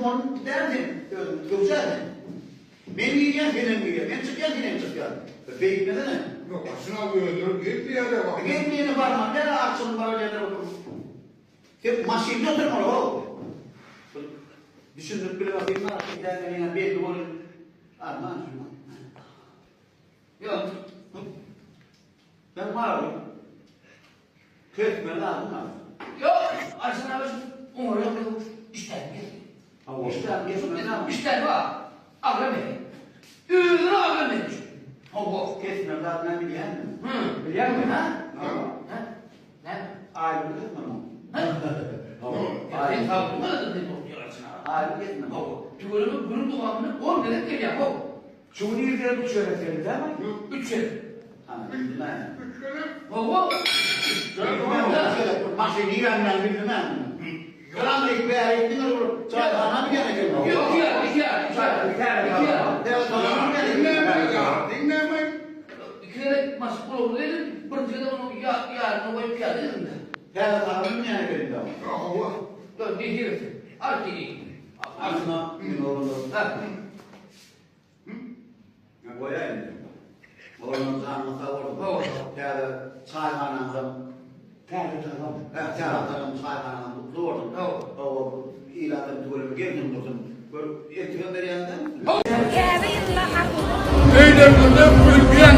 onu derdim. Gökçerdim. Ben yiyeceğim, senin yiyeceğim. Ben çıkacağım, senin çıkacağım. Beyitmedi ne? Yok başına koyuyordur. Git bir yere bak. Gitmeyeni varma. Nereye açılın var öyle bakalım. Hep maşinde oturmalı o. Düşündük bile bakayım. Giderken yine belli olur. Armağan şuna. Yok. Ben var mı? Kesme lazım mı? Yok. Ayşen abi onu yok. İşte İşte var. Ağlamayın. Ürünü ağlamayın. O kesme lazım ben biliyor musun? Hı. Biliyor musun ha? Ha? Ne? Ayrı kesme mi? Ben kalkma da ne okuyorsun ha? Ayrı kesme mi? Tüyörümü bunun doğamını 10 lira geliyor. Şunu yürüyelim 3 öğretmeni değil mi? 3 lira. Ha, bilmem. 3 kere. Baba. Mahşeni benden bilmem. Karanlık bir ayetini olur. Çayhana mı gerekiyor? Yok ya, iki ya. Dinleme. İki kere masuk olur dedim. Bir kere onu yarın koyup ya dedim de. Ya tanrım mı yani benim de? Allah. Dur diyeceksin. Artık iyi. Aslında bir olur. Ha. Ya koyayım. Oğlum zanlısa olur. Ya da çayhanamdan. Çayhanamdan doğurdum. O ilanın tuvalı geldim durdum. Böyle etinden beri yandan. Neyden bundan? Ülke